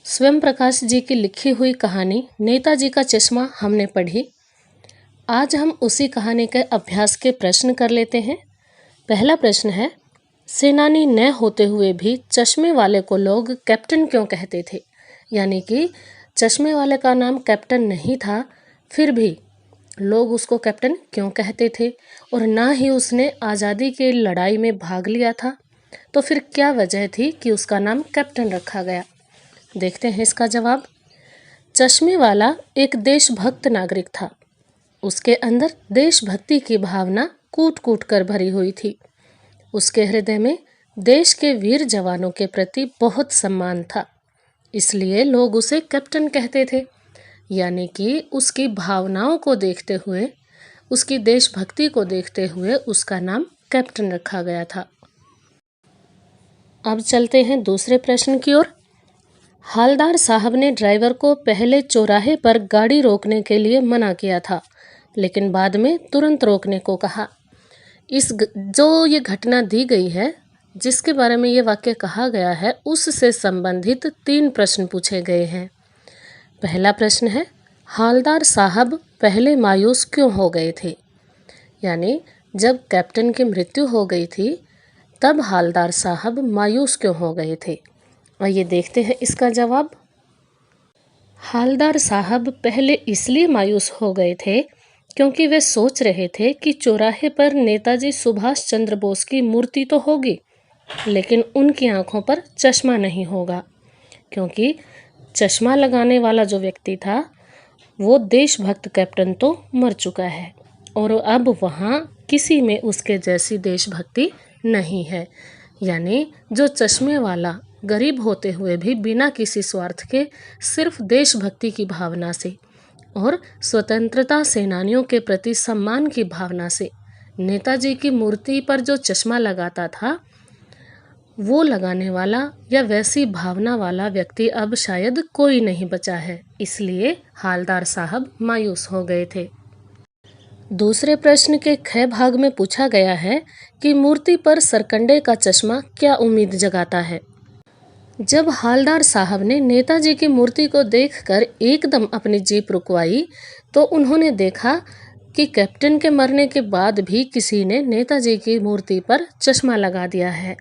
स्वयं प्रकाश जी की लिखी हुई कहानी नेताजी का चश्मा हमने पढ़ी। आज हम उसी कहानी के अभ्यास के प्रश्न कर लेते हैं। पहला प्रश्न है, सेनानी न होते हुए भी चश्मे वाले को लोग कैप्टन क्यों कहते थे? यानी कि चश्मे वाले का नाम कैप्टन नहीं था, फिर भी लोग उसको कैप्टन क्यों कहते थे? और ना ही उसने आज़ादी की लड़ाई में भाग लिया था, तो फिर क्या वजह थी कि उसका नाम कैप्टन रखा गया? देखते हैं इसका जवाब। चश्मे वाला एक देशभक्त नागरिक था। उसके अंदर देशभक्ति की भावना कूट कूट कर भरी हुई थी। उसके हृदय में देश के वीर जवानों के प्रति बहुत सम्मान था, इसलिए लोग उसे कैप्टन कहते थे। यानी कि उसकी भावनाओं को देखते हुए, उसकी देशभक्ति को देखते हुए उसका नाम कैप्टन रखा गया था। अब चलते हैं दूसरे प्रश्न की ओर। हालदार साहब ने ड्राइवर को पहले चौराहे पर गाड़ी रोकने के लिए मना किया था, लेकिन बाद में तुरंत रोकने को कहा। जो ये घटना दी गई है, जिसके बारे में ये वाक्य कहा गया है, उससे संबंधित 3 प्रश्न पूछे गए हैं। पहला प्रश्न है, हालदार साहब पहले मायूस क्यों हो गए थे? यानी जब कैप्टन की मृत्यु हो गई थी, तब हालदार साहब मायूस क्यों हो गए थे? आइए देखते हैं इसका जवाब। हालदार साहब पहले इसलिए मायूस हो गए थे क्योंकि वे सोच रहे थे कि चौराहे पर नेताजी सुभाष चंद्र बोस की मूर्ति तो होगी, लेकिन उनकी आंखों पर चश्मा नहीं होगा, क्योंकि चश्मा लगाने वाला जो व्यक्ति था वो देशभक्त कैप्टन तो मर चुका है और अब वहाँ किसी में उसके जैसी देशभक्ति नहीं है। यानी जो चश्मे वाला गरीब होते हुए भी बिना किसी स्वार्थ के सिर्फ देशभक्ति की भावना से और स्वतंत्रता सेनानियों के प्रति सम्मान की भावना से नेताजी की मूर्ति पर जो चश्मा लगाता था, वो लगाने वाला या वैसी भावना वाला व्यक्ति अब शायद कोई नहीं बचा है, इसलिए हालदार साहब मायूस हो गए थे। दूसरे प्रश्न के ख भाग में पूछा गया है कि मूर्ति पर सरकंडे का चश्मा क्या उम्मीद जगाता है? जब हालदार साहब ने नेताजी की मूर्ति को देखकर एकदम अपनी जीप रुकवाई, तो उन्होंने देखा कि कैप्टन के मरने के बाद भी किसी ने नेताजी की मूर्ति पर चश्मा लगा दिया है।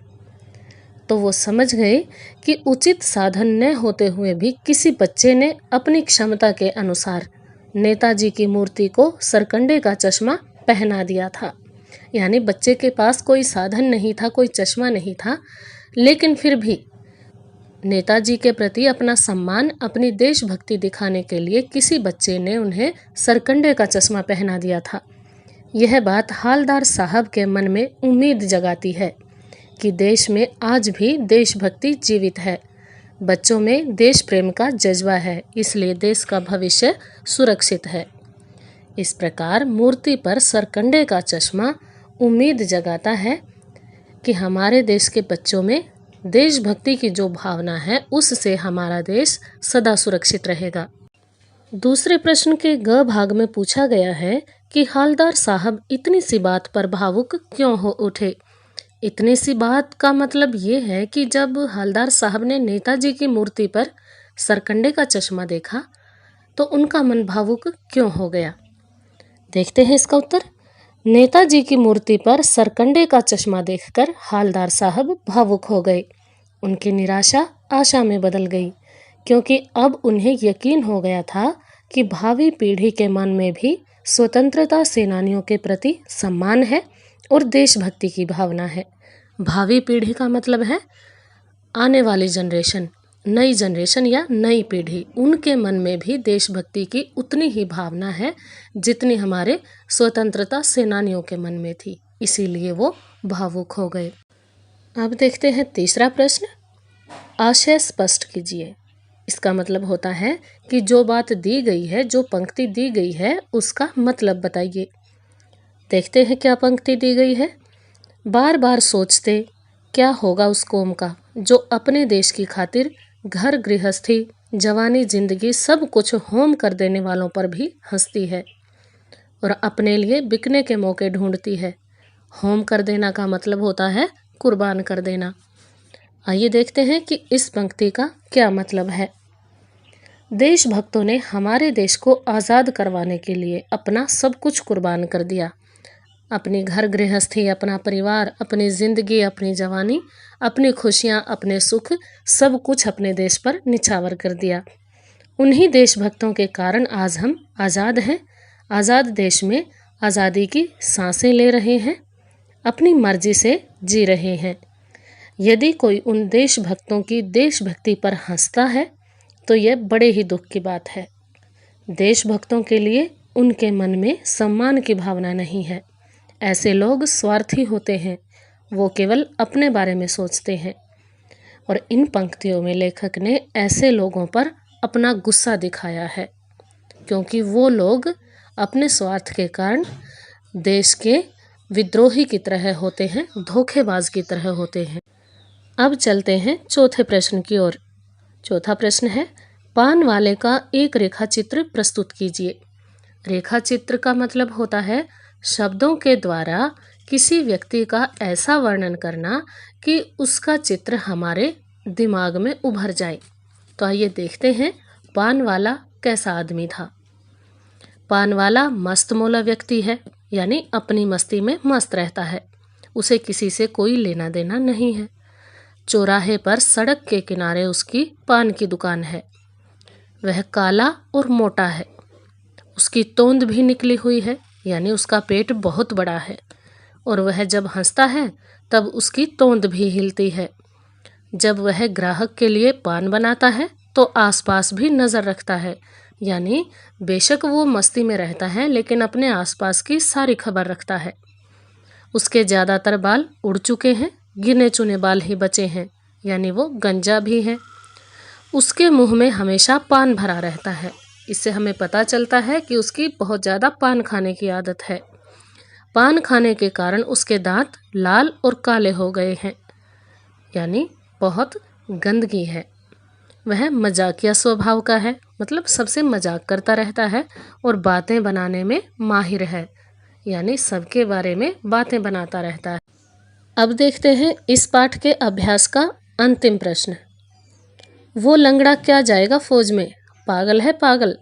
तो वो समझ गए कि उचित साधन न होते हुए भी किसी बच्चे ने अपनी क्षमता के अनुसार नेताजी की मूर्ति को सरकंडे का चश्मा पहना दिया था। यानी बच्चे के पास कोई साधन नहीं था, कोई चश्मा नहीं था, लेकिन फिर भी नेताजी के प्रति अपना सम्मान, अपनी देशभक्ति दिखाने के लिए किसी बच्चे ने उन्हें सरकंडे का चश्मा पहना दिया था। यह बात हालदार साहब के मन में उम्मीद जगाती है कि देश में आज भी देशभक्ति जीवित है, बच्चों में देश प्रेम का जज्बा है, इसलिए देश का भविष्य सुरक्षित है। इस प्रकार मूर्ति पर सरकंडे का चश्मा उम्मीद जगाता है कि हमारे देश के बच्चों में देशभक्ति की जो भावना है, उससे हमारा देश सदा सुरक्षित रहेगा। दूसरे प्रश्न के ग भाग में पूछा गया है कि हालदार साहब इतनी सी बात पर भावुक क्यों हो उठे? इतनी सी बात का मतलब ये है कि जब हालदार साहब ने नेताजी की मूर्ति पर सरकंडे का चश्मा देखा, तो उनका मन भावुक क्यों हो गया? देखते हैं इसका उत्तर। नेताजी की मूर्ति पर सरकंडे का चश्मा देखकर हालदार साहब भावुक हो गए। उनकी निराशा आशा में बदल गई, क्योंकि अब उन्हें यकीन हो गया था कि भावी पीढ़ी के मन में भी स्वतंत्रता सेनानियों के प्रति सम्मान है और देशभक्ति की भावना है। भावी पीढ़ी का मतलब है आने वाली जनरेशन, नई जनरेशन या नई पीढ़ी। उनके मन में भी देशभक्ति की उतनी ही भावना है जितनी हमारे स्वतंत्रता सेनानियों के मन में थी, इसीलिए वो भावुक हो गए। अब देखते हैं तीसरा प्रश्न। आशय स्पष्ट कीजिए। इसका मतलब होता है कि जो बात दी गई है, जो पंक्ति दी गई है, उसका मतलब बताइए। देखते हैं क्या पंक्ति दी गई है। बार बार सोचते क्या होगा उस कौम का जो अपने देश की खातिर घर गृहस्थी, जवानी, जिंदगी सब कुछ होम कर देने वालों पर भी हंसती है और अपने लिए बिकने के मौके ढूंढती है। होम कर देना का मतलब होता है कुर्बान कर देना। आइए देखते हैं कि इस पंक्ति का क्या मतलब है। देशभक्तों ने हमारे देश को आज़ाद करवाने के लिए अपना सब कुछ कुर्बान कर दिया। अपनी घर गृहस्थी, अपना परिवार, अपनी ज़िंदगी, अपनी जवानी, अपनी खुशियाँ, अपने सुख, सब कुछ अपने देश पर निछावर कर दिया। उन्हीं देशभक्तों के कारण आज हम आज़ाद हैं। आज़ाद देश में आज़ादी की सांसें ले रहे हैं, अपनी मर्जी से जी रहे हैं। यदि कोई उन देशभक्तों की देशभक्ति पर हंसता है तो यह बड़े ही दुख की बात है। देशभक्तों के लिए उनके मन में सम्मान की भावना नहीं है। ऐसे लोग स्वार्थी होते हैं, वो केवल अपने बारे में सोचते हैं। और इन पंक्तियों में लेखक ने ऐसे लोगों पर अपना गुस्सा दिखाया है, क्योंकि वो लोग अपने स्वार्थ के कारण देश के विद्रोही की तरह होते हैं, धोखेबाज की तरह होते हैं। अब चलते हैं चौथे प्रश्न की ओर। चौथा प्रश्न है, पान वाले का एक रेखा चित्र प्रस्तुत कीजिए। रेखा चित्र का मतलब होता है शब्दों के द्वारा किसी व्यक्ति का ऐसा वर्णन करना कि उसका चित्र हमारे दिमाग में उभर जाए। तो आइए देखते हैं पान वाला कैसा आदमी था। पान वाला मस्त मौला व्यक्ति है, यानी अपनी मस्ती में मस्त रहता है। उसे किसी से कोई लेना देना नहीं है। चौराहे पर सड़क के किनारे उसकी पान की दुकान है। वह काला और मोटा है। उसकी तोंद भी निकली हुई है, यानी उसका पेट बहुत बड़ा है। और वह जब हंसता है तब उसकी तोंद भी हिलती है। जब वह ग्राहक के लिए पान बनाता है तो आसपास भी नज़र रखता है, यानी बेशक वो मस्ती में रहता है लेकिन अपने आसपास की सारी खबर रखता है। उसके ज़्यादातर बाल उड़ चुके हैं, गिने चुने बाल ही बचे हैं, यानी वो गंजा भी है। उसके मुंह में हमेशा पान भरा रहता है। इससे हमें पता चलता है कि उसकी बहुत ज़्यादा पान खाने की आदत है। पान खाने के कारण उसके दांत लाल और काले हो गए हैं, यानी बहुत गंदगी है। वह मजाकिया स्वभाव का है, मतलब सबसे मजाक करता रहता है और बातें बनाने में माहिर है, यानी सबके बारे में बातें बनाता रहता है। अब देखते हैं इस पाठ के अभ्यास का अंतिम प्रश्न। वो लंगड़ा क्या जाएगा फौज में, पागल है पागल।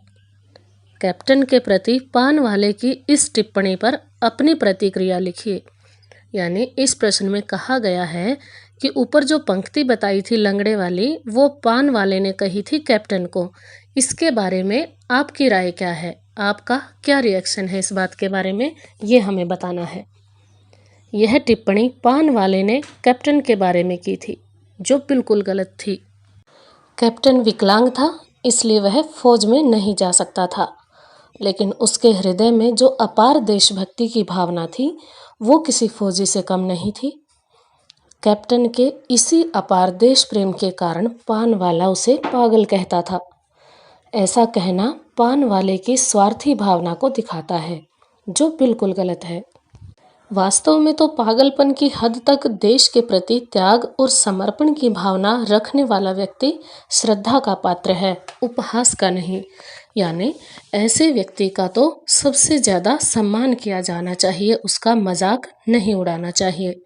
कैप्टन के प्रति पान वाले की इस टिप्पणी पर अपनी प्रतिक्रिया लिखिए। यानी इस प्रश्न में कहा गया है कि ऊपर जो पंक्ति बताई थी लंगड़े वाली, वो पान वाले ने कही थी कैप्टन को। इसके बारे में आपकी राय क्या है, आपका क्या रिएक्शन है इस बात के बारे में, ये हमें बताना है। यह टिप्पणी पान वाले ने कैप्टन के बारे में की थी, जो बिल्कुल गलत थी। कैप्टन विकलांग था, इसलिए वह फौज में नहीं जा सकता था, लेकिन उसके हृदय में जो अपार देशभक्ति की भावना थी वो किसी फौजी से कम नहीं थी। कैप्टन के इसी अपार देश प्रेम के कारण पान वाला उसे पागल कहता था। ऐसा कहना पान वाले की स्वार्थी भावना को दिखाता है, जो बिल्कुल गलत है। वास्तव में तो पागलपन की हद तक देश के प्रति त्याग और समर्पण की भावना रखने वाला व्यक्ति श्रद्धा का पात्र है, उपहास का नहीं। यानी ऐसे व्यक्ति का तो सबसे ज़्यादा सम्मान किया जाना चाहिए, उसका मजाक नहीं उड़ाना चाहिए।